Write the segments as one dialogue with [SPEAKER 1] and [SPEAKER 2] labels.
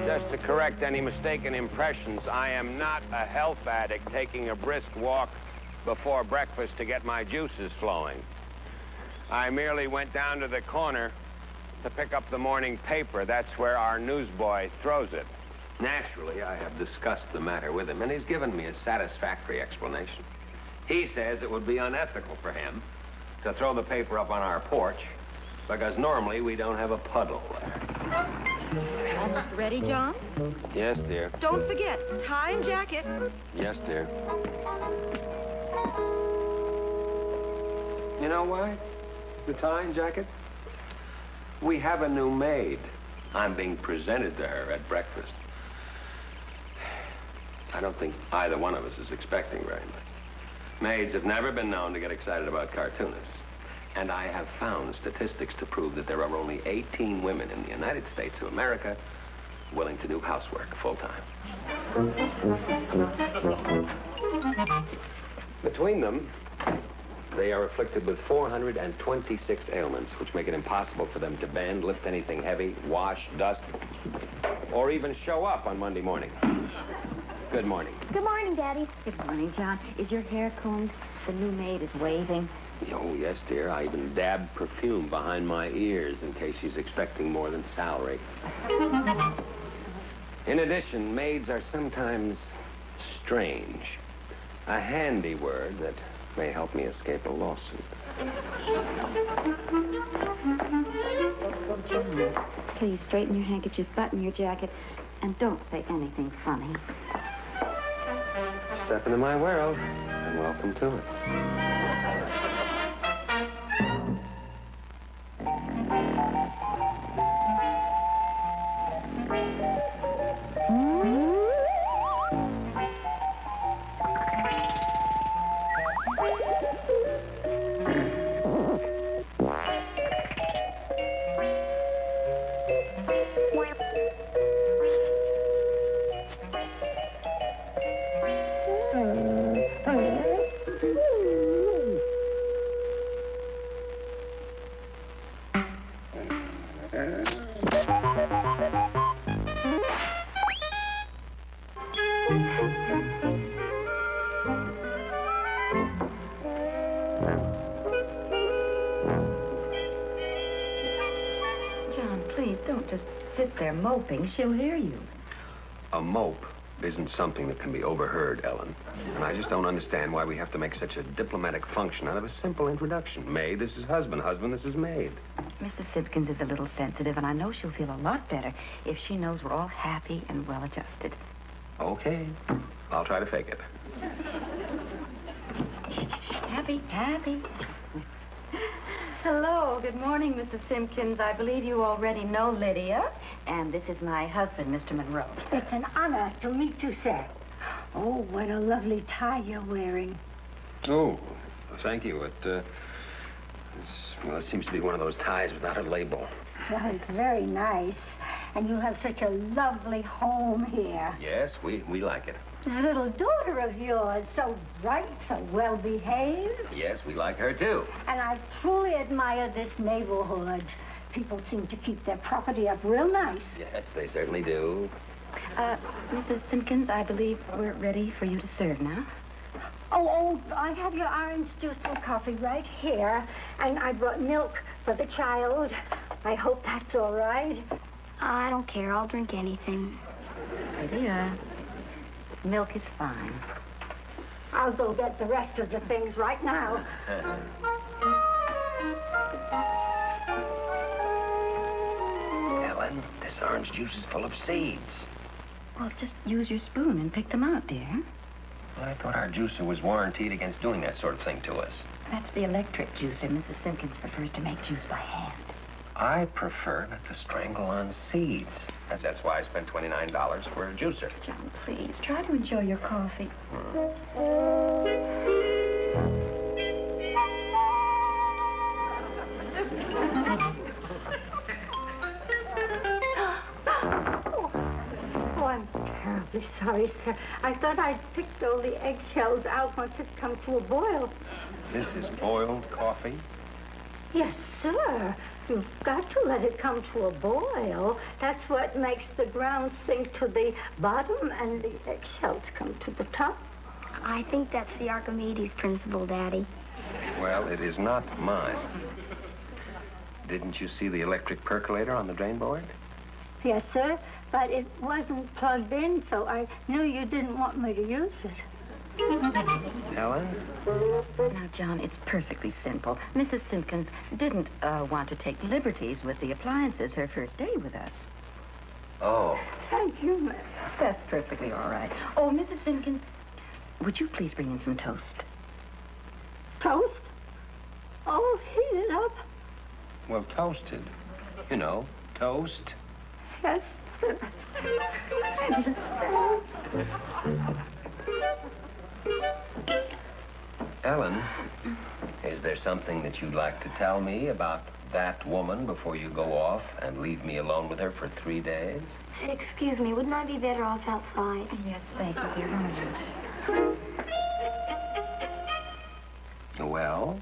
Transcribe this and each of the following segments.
[SPEAKER 1] Just to correct any mistaken impressions, I am not a health addict taking a brisk walk before breakfast to get my juices flowing. I merely went down to the corner to pick up the morning paper. That's where our newsboy throws it. Naturally, I have discussed the matter with him, and he's given me a satisfactory explanation. He says it would be unethical for him to throw the paper up on our porch because normally we don't have a puddle there.
[SPEAKER 2] Almost ready, John?
[SPEAKER 1] Yes, dear.
[SPEAKER 2] Don't forget, tie and jacket.
[SPEAKER 1] Yes, dear. You know why? The tie and jacket? We have a new maid. I'm being presented to her at breakfast. I don't think either one of us is expecting very much. Maids have never been known to get excited about cartoonists. And I have found statistics to prove that there are only 18 women in the United States of America willing to do housework full-time. Between them, they are afflicted with 426 ailments, which make it impossible for them to bend, lift anything heavy, wash, dust, or even show up on Monday morning. Good morning.
[SPEAKER 3] Good morning, Daddy.
[SPEAKER 2] Good morning, John. Is your hair combed? The new maid is waiting.
[SPEAKER 1] Oh, yes, dear. I even dabbed perfume behind my ears in case she's expecting more than salary. In addition, maids are sometimes strange. A handy word that may help me escape a lawsuit.
[SPEAKER 2] John, please straighten your handkerchief, button your jacket, and don't say anything funny.
[SPEAKER 1] Step into my world, and welcome to it.
[SPEAKER 2] John, please don't just sit there moping. She'll hear you.
[SPEAKER 1] A mope isn't something that can be overheard, Ellen. And I just don't understand why we have to make such a diplomatic function out of a simple introduction. Maid, this is husband. Husband, this is maid.
[SPEAKER 2] Mrs. Simpkins is a little sensitive, and I know she'll feel a lot better if she knows we're all happy and well-adjusted.
[SPEAKER 1] Okay. I'll try to fake it.
[SPEAKER 2] Happy, happy. Hello, good morning, Mrs. Simpkins. I believe you already know Lydia, and this is my husband, Mr. Monroe.
[SPEAKER 3] It's an honor to meet you, sir. Oh, what a lovely tie you're wearing.
[SPEAKER 1] Oh, thank you. It seems to be one of those ties without a label.
[SPEAKER 3] Well, it's very nice. And you have such a lovely home here.
[SPEAKER 1] Yes, we like it.
[SPEAKER 3] This little daughter of yours, so bright, so well-behaved.
[SPEAKER 1] Yes, we like her, too.
[SPEAKER 3] And I truly admire this neighborhood. People seem to keep their property up real nice.
[SPEAKER 1] Yes, they certainly do.
[SPEAKER 2] Mrs. Simpkins, I believe we're ready for you to serve now.
[SPEAKER 3] Oh, I have your orange juice and coffee right here. And I brought milk for the child. I hope that's all right.
[SPEAKER 4] I don't care. I'll drink anything.
[SPEAKER 2] Lydia, milk is fine.
[SPEAKER 3] I'll go get the rest of the things right now.
[SPEAKER 1] Ellen, this orange juice is full of seeds.
[SPEAKER 2] Well, just use your spoon and pick them out, dear.
[SPEAKER 1] Well, I thought our juicer was warranted against doing that sort of thing to us.
[SPEAKER 2] That's the electric juicer. Mrs. Simpkins prefers to make juice by hand.
[SPEAKER 1] I prefer not to strangle on seeds. That's why I spent $29 for a juicer.
[SPEAKER 2] John, please, try to enjoy your coffee.
[SPEAKER 3] Oh, I'm terribly sorry, sir. I thought I'd picked all the eggshells out once it come to a boil.
[SPEAKER 1] This is boiled coffee?
[SPEAKER 3] Yes, sir. You've got to let it come to a boil. That's what makes the ground sink to the bottom and the eggshells come to the top.
[SPEAKER 4] I think that's the Archimedes principle, Daddy.
[SPEAKER 1] Well, it is not mine. Didn't you see the electric percolator on the drain board?
[SPEAKER 3] Yes, sir, but it wasn't plugged in, so I knew you didn't want me to use it.
[SPEAKER 1] Ellen?
[SPEAKER 2] Now, John, it's perfectly simple. Mrs. Simpkins didn't want to take liberties with the appliances her first day with us.
[SPEAKER 1] Oh.
[SPEAKER 3] Thank you, ma'am.
[SPEAKER 2] That's perfectly all right. Oh, Mrs. Simpkins, would you please bring in some toast?
[SPEAKER 3] Toast? Oh, heat it up.
[SPEAKER 1] Well, toasted. You know, toast.
[SPEAKER 3] Yes, sir. I understand.
[SPEAKER 1] Ellen, is there something that you'd like to tell me about that woman before you go off and leave me alone with her for 3 days?
[SPEAKER 4] Excuse me, wouldn't I be better off outside?
[SPEAKER 2] Yes, thank you, dear.
[SPEAKER 1] Well?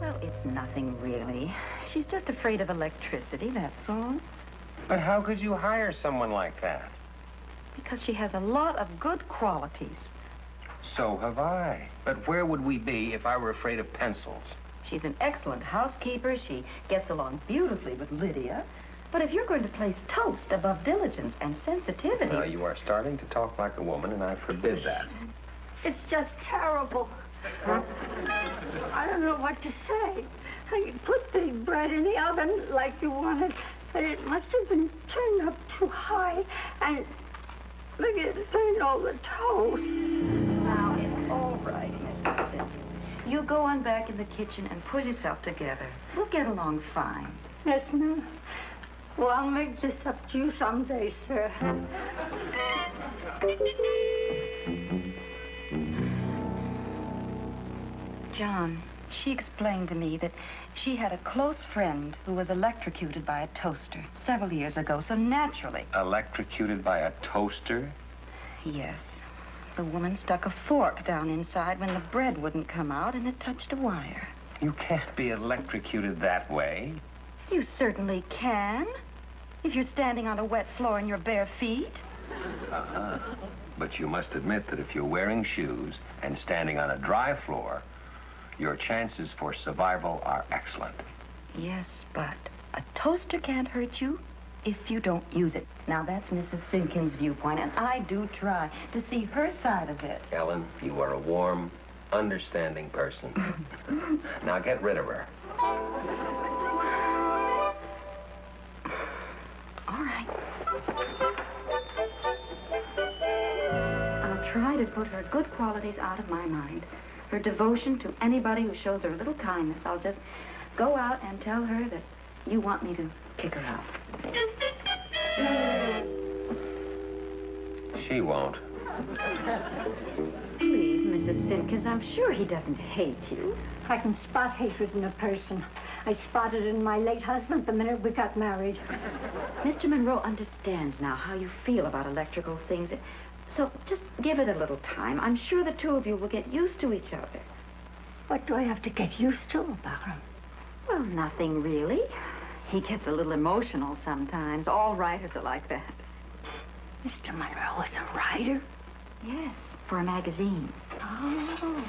[SPEAKER 2] Well, it's nothing really. She's just afraid of electricity, that's all.
[SPEAKER 1] But how could you hire someone like that?
[SPEAKER 2] Because she has a lot of good qualities.
[SPEAKER 1] So have I. But where would we be if I were afraid of pencils?
[SPEAKER 2] She's an excellent housekeeper. She gets along beautifully with Lydia. But if you're going to place toast above diligence and sensitivity...
[SPEAKER 1] Now, you are starting to talk like a woman, and I forbid that.
[SPEAKER 3] It's just terrible. I don't know what to say. You put the bread in the oven like you wanted, but it must have been turned up too high, and maybe it burned all the toast.
[SPEAKER 2] Now, it's all right, Mrs. Simpkins. You go on back in the kitchen and pull yourself together. We'll get along fine.
[SPEAKER 3] Yes, ma'am. Well, I'll make this up to you someday, sir.
[SPEAKER 2] John, she explained to me that she had a close friend who was electrocuted by a toaster several years ago, so naturally...
[SPEAKER 1] Electrocuted by a toaster?
[SPEAKER 2] Yes. The woman stuck a fork down inside when the bread wouldn't come out, and it touched a wire.
[SPEAKER 1] You can't be electrocuted that way.
[SPEAKER 2] You certainly can, if you're standing on a wet floor in your bare feet.
[SPEAKER 1] Uh-huh. But you must admit that if you're wearing shoes and standing on a dry floor, your chances for survival are excellent.
[SPEAKER 2] Yes, but a toaster can't hurt you if you don't use it. Now, that's Mrs. Simpkins' viewpoint, and I do try to see her side of it.
[SPEAKER 1] Ellen, you are a warm, understanding person. Now get rid of her.
[SPEAKER 2] All right. I'll try to put her good qualities out of my mind. Her devotion to anybody who shows her a little kindness. I'll just go out and tell her that you want me to kick her out.
[SPEAKER 1] She won't.
[SPEAKER 2] Please, Mrs. Simpkins, I'm sure he doesn't hate you.
[SPEAKER 3] I can spot hatred in a person. I spotted it in my late husband the minute we got married.
[SPEAKER 2] Mr. Monroe understands now how you feel about electrical things. So just give it a little time. I'm sure the two of you will get used to each other.
[SPEAKER 3] What do I have to get used to about him?
[SPEAKER 2] Well, nothing really. He gets a little emotional sometimes. All writers are like that.
[SPEAKER 3] Mr. Monroe is a writer?
[SPEAKER 2] Yes, for a magazine.
[SPEAKER 3] Oh.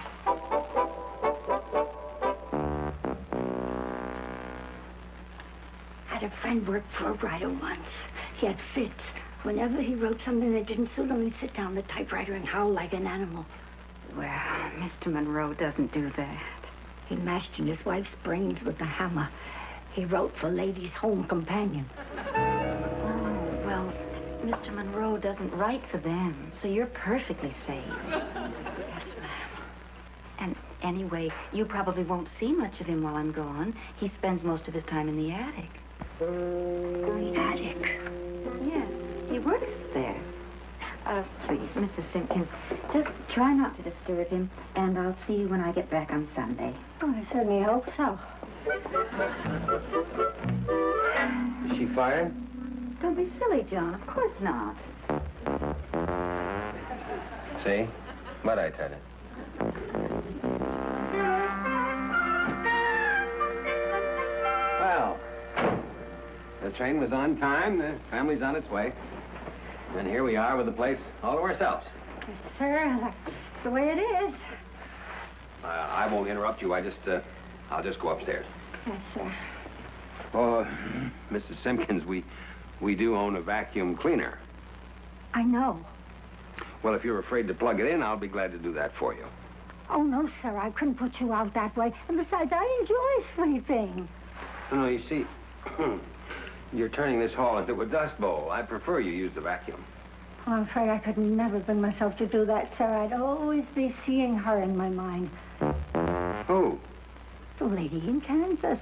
[SPEAKER 3] I had a friend work for a writer once. He had fits. Whenever he wrote something that didn't suit him, he'd sit down the typewriter and howl like an animal.
[SPEAKER 2] Well, Mr. Monroe doesn't do that.
[SPEAKER 3] He mashed in his wife's brains with a hammer. He wrote for Ladies' Home Companion.
[SPEAKER 2] Oh, well, Mr. Monroe doesn't write for them, so you're perfectly safe.
[SPEAKER 3] Yes, ma'am.
[SPEAKER 2] And anyway, you probably won't see much of him while I'm gone. He spends most of his time in the attic.
[SPEAKER 3] The attic?
[SPEAKER 2] Yes, he works there. Please, Mrs. Simpkins, just try not to disturb him, and I'll see you when I get back on Sunday.
[SPEAKER 3] Oh, I certainly hope so.
[SPEAKER 1] Is she fired?
[SPEAKER 2] Don't be silly, John. Of course not.
[SPEAKER 1] See? What'd I tell you?
[SPEAKER 5] The train was on time. The family's on its way. And here we are with the place all to ourselves.
[SPEAKER 3] Yes, sir. That's the way it is.
[SPEAKER 5] I won't interrupt you. I'll just go upstairs.
[SPEAKER 3] Yes, sir.
[SPEAKER 5] Oh, Mrs. Simpkins, we do own a vacuum cleaner.
[SPEAKER 3] I know.
[SPEAKER 5] Well, if you're afraid to plug it in, I'll be glad to do that for you.
[SPEAKER 3] Oh, no, sir. I couldn't put you out that way. And besides, I enjoy sweeping.
[SPEAKER 5] No, you see, you're turning this hall into a dust bowl. I prefer you use the vacuum.
[SPEAKER 3] Oh, I'm afraid I could never bring myself to do that, sir. I'd always be seeing her in my mind.
[SPEAKER 5] Who?
[SPEAKER 3] The lady in Kansas.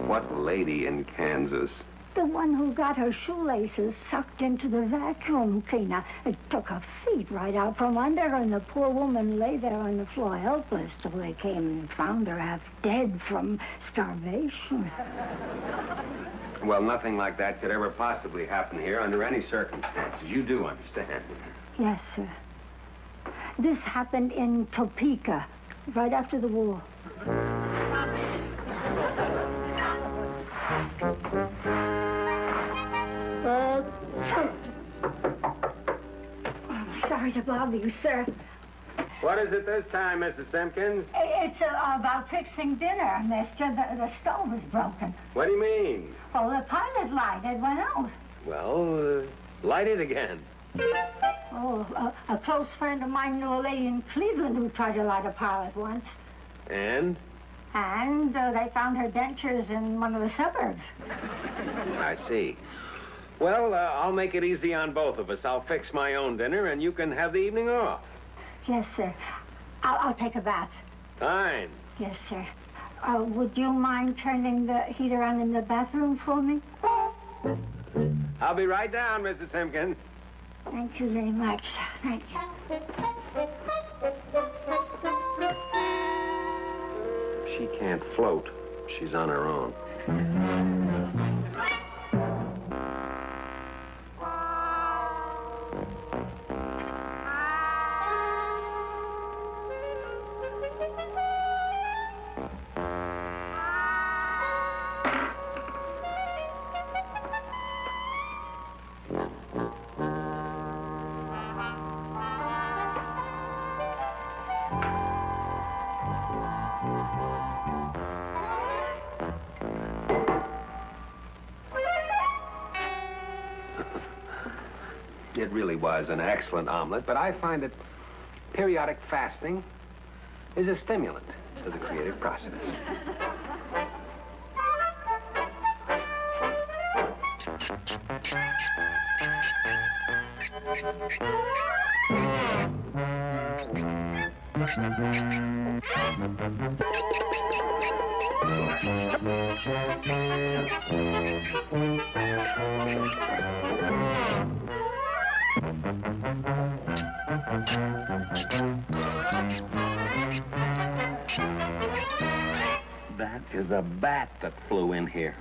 [SPEAKER 5] What lady in Kansas?
[SPEAKER 3] The one who got her shoelaces sucked into the vacuum cleaner. It took her feet right out from under her, and the poor woman lay there on the floor helpless till they came and found her half dead from starvation.
[SPEAKER 5] Well, nothing like that could ever possibly happen here under any circumstances. You do understand.
[SPEAKER 3] Yes, sir. This happened in Topeka, right after the war. I'm sorry to bother you, sir.
[SPEAKER 5] What is it this time, Mrs. Simpkins?
[SPEAKER 3] It's about fixing dinner, mister. The stove is broken.
[SPEAKER 5] What do you mean?
[SPEAKER 3] Oh, the pilot light, it went out.
[SPEAKER 5] Well, light it again.
[SPEAKER 3] Oh, a close friend of mine knew a lady in Cleveland who tried to light a pilot once.
[SPEAKER 5] And?
[SPEAKER 3] And they found her dentures in one of the suburbs.
[SPEAKER 5] I see. Well, I'll make it easy on both of us. I'll fix my own dinner, and you can have the evening off.
[SPEAKER 3] Yes, sir. I'll take a bath.
[SPEAKER 5] Fine.
[SPEAKER 3] Yes, sir. Would you mind turning the heater on in the bathroom for me?
[SPEAKER 5] I'll be right down, Mrs. Simpkins.
[SPEAKER 3] Thank you very much. Thank you.
[SPEAKER 5] She can't float. She's on her own. It really was an excellent omelet, but I find that periodic fasting is a stimulant to the creative process. That is a bat that flew in here.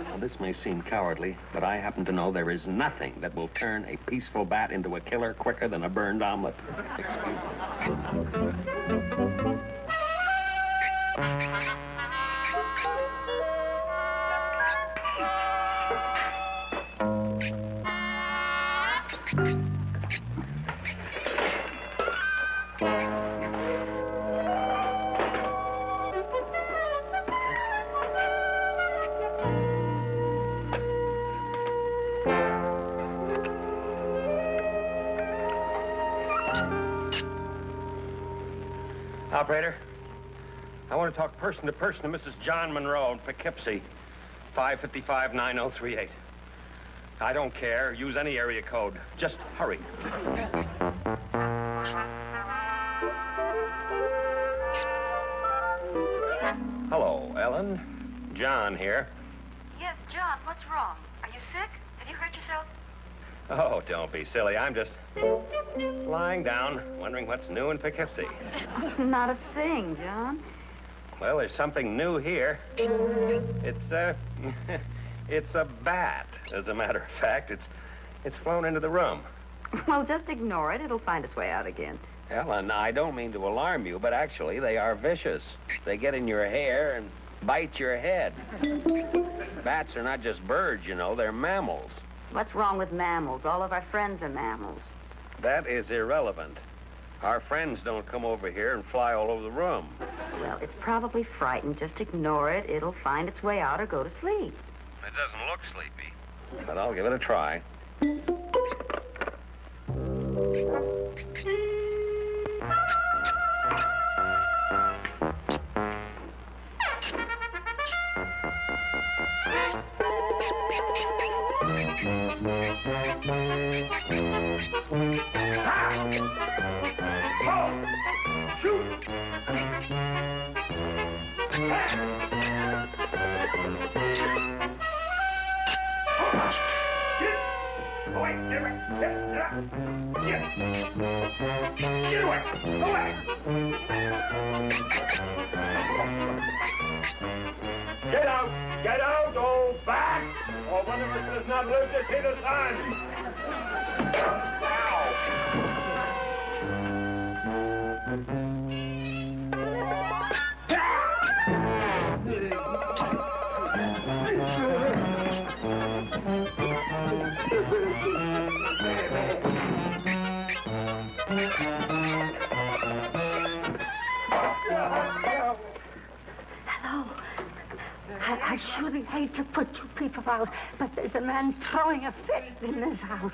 [SPEAKER 5] Now, this may seem cowardly, but I happen to know there is nothing that will turn a peaceful bat into a killer quicker than a burned omelet. Operator, I want to talk person to person to Mrs. John Monroe in Poughkeepsie, 555-9038. I don't care. Use any area code. Just hurry. Hello, Ellen. John here.
[SPEAKER 2] Yes, John, what's wrong? Are you sick? Have you hurt yourself?
[SPEAKER 5] Oh, don't be silly. I'm just lying down, wondering what's new in Poughkeepsie.
[SPEAKER 2] Not a thing, John.
[SPEAKER 5] Well, there's something new here. It's it's a bat, as a matter of fact. It's flown into the room.
[SPEAKER 2] Well, just ignore it. It'll find its way out again.
[SPEAKER 5] Ellen, I don't mean to alarm you, but actually they are vicious. They get in your hair and bite your head. Bats are not just birds, you know. They're mammals.
[SPEAKER 6] What's wrong with mammals? All of our friends are mammals.
[SPEAKER 5] That is irrelevant. Our friends don't come over here and fly all over the room.
[SPEAKER 6] Well, it's probably frightened. Just ignore it. It'll find its way out or go to sleep.
[SPEAKER 5] It doesn't look sleepy, but I'll give it a try.
[SPEAKER 1] Get out! Get out! Go back! Or one of us does not live to see the sun!
[SPEAKER 3] Hello. I surely hate to put you people out, but there's a man throwing a fit in this house.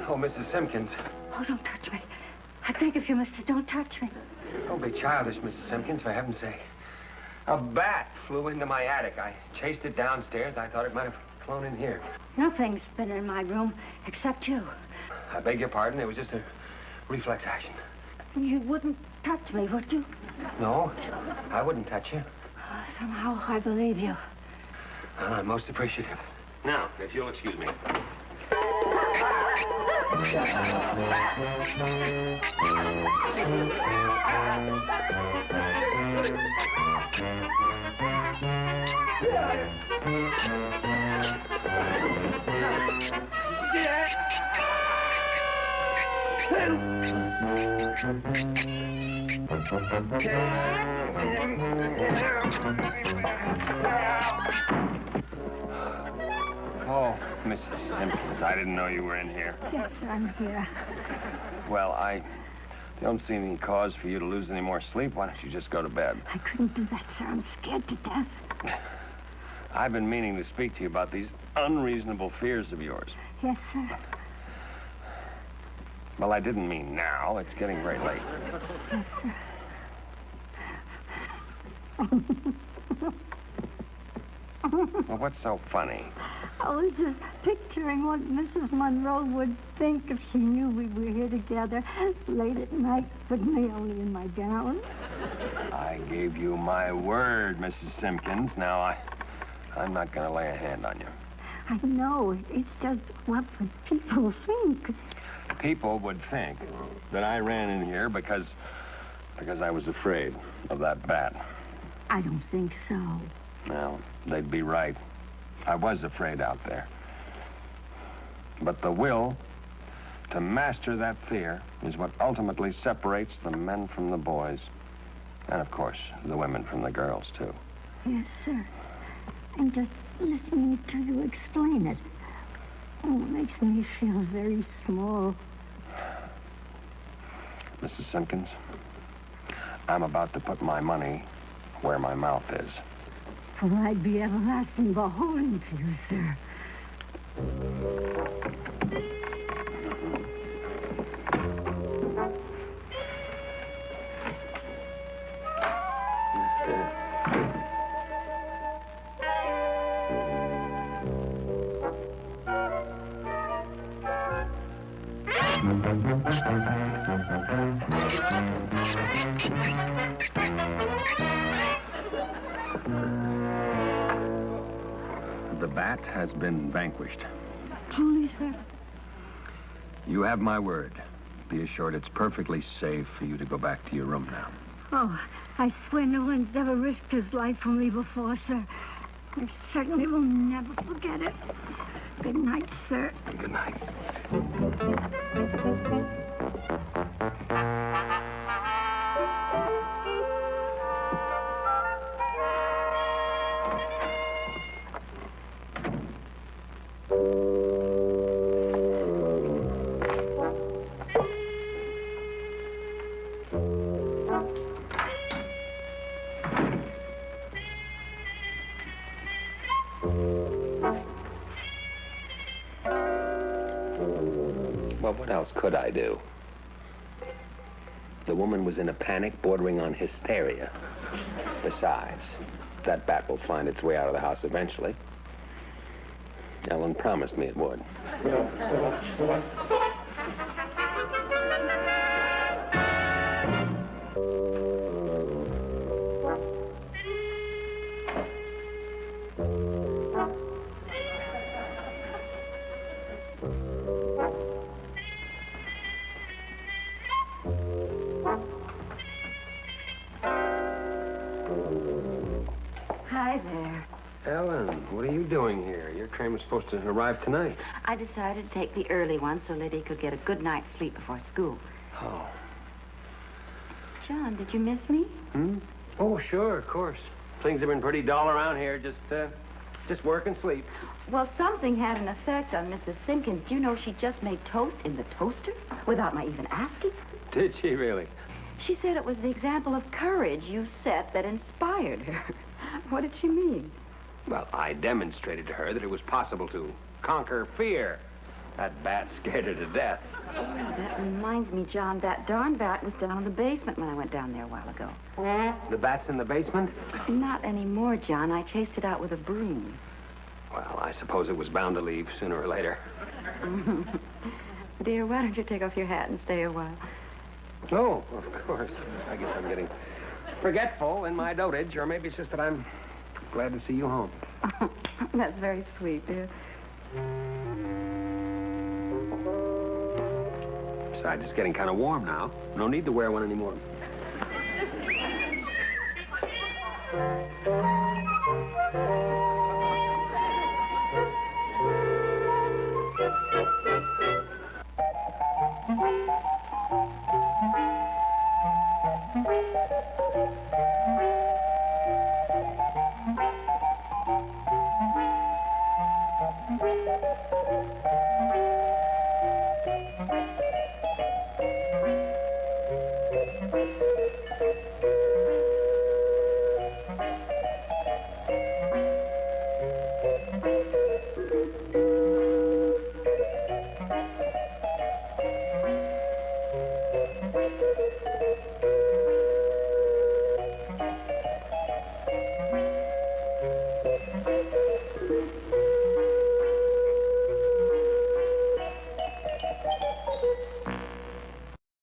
[SPEAKER 7] Oh, Mrs. Simpkins.
[SPEAKER 3] Oh, don't touch me. I beg of you, mister, don't touch me.
[SPEAKER 7] Don't be childish, Mrs. Simpkins, for heaven's sake. A bat flew into my attic. I chased it downstairs. I thought it might have flown in here.
[SPEAKER 3] Nothing's been in my room except you.
[SPEAKER 7] I beg your pardon. It was just a reflex action.
[SPEAKER 3] You wouldn't touch me, would you?
[SPEAKER 7] No, I wouldn't touch you.
[SPEAKER 3] Somehow I believe you.
[SPEAKER 7] Well, I'm most appreciative.
[SPEAKER 5] Now, if you'll excuse me.
[SPEAKER 7] Oh, Mrs. Simpkins, I didn't know you were in here.
[SPEAKER 3] Yes, sir, I'm here.
[SPEAKER 7] Well, I don't see any cause for you to lose any more sleep. Why don't you just go to bed?
[SPEAKER 3] I couldn't do that, sir. I'm scared to death.
[SPEAKER 7] I've been meaning to speak to you about these unreasonable fears of yours.
[SPEAKER 3] Yes, sir.
[SPEAKER 7] Well, I didn't mean now. It's getting very late.
[SPEAKER 3] Yes, sir.
[SPEAKER 7] Well, what's so funny?
[SPEAKER 3] I was just picturing what Mrs. Monroe would think if she knew we were here together late at night with me only in my gown.
[SPEAKER 7] I gave you my word, Mrs. Simpkins. Now, I'm not going to lay a hand on you.
[SPEAKER 3] I know. It's just what would people think?
[SPEAKER 7] People would think that I ran in here because I was afraid of that bat.
[SPEAKER 3] I don't think so.
[SPEAKER 7] Well, they'd be right. I was afraid out there. But the will to master that fear is what ultimately separates the men from the boys. And, of course, the women from the girls, too.
[SPEAKER 3] Yes, sir. And just listening to you explain it, it makes me feel very small.
[SPEAKER 7] Mrs. Simpkins, I'm about to put my money where my mouth is.
[SPEAKER 3] For I'd be everlasting beholden to you, sir.
[SPEAKER 7] The bat has been vanquished.
[SPEAKER 3] Truly, sir?
[SPEAKER 7] You have my word. Be assured it's perfectly safe for you to go back to your room now.
[SPEAKER 3] Oh, I swear no one's ever risked his life for me before, sir. I certainly will never forget it. Good night, sir.
[SPEAKER 7] Good night.
[SPEAKER 5] Well, what else could I do? The woman was in a panic bordering on hysteria. Besides, that bat will find its way out of the house eventually. Ellen promised me it would.
[SPEAKER 2] Hi there.
[SPEAKER 7] Ellen, what are you doing here? Your train was supposed to arrive tonight.
[SPEAKER 2] I decided to take the early one so Lydia could get a good night's sleep before school.
[SPEAKER 7] Oh.
[SPEAKER 2] John, did you miss me?
[SPEAKER 7] Oh, sure, of course. Things have been pretty dull around here. Just work and sleep.
[SPEAKER 2] Well, something had an effect on Mrs. Simpkins. Do you know she just made toast in the toaster without my even asking?
[SPEAKER 7] Did she really?
[SPEAKER 2] She said it was the example of courage you set that inspired her. What did she mean?
[SPEAKER 7] Well, I demonstrated to her that it was possible to conquer fear. That bat scared her to death.
[SPEAKER 2] Oh, that reminds me, John, that darn bat was down in the basement when I went down there a while ago.
[SPEAKER 7] The bat's in the basement?
[SPEAKER 2] Not anymore, John. I chased it out with a broom.
[SPEAKER 7] Well, I suppose it was bound to leave sooner or later.
[SPEAKER 2] Dear, why don't you take off your hat and stay a while?
[SPEAKER 7] Oh, of course. I guess I'm getting forgetful in my dotage, or maybe it's just that I'm glad to see you home.
[SPEAKER 2] That's very sweet, dear.
[SPEAKER 7] Besides, it's getting kind of warm now. No need to wear one anymore.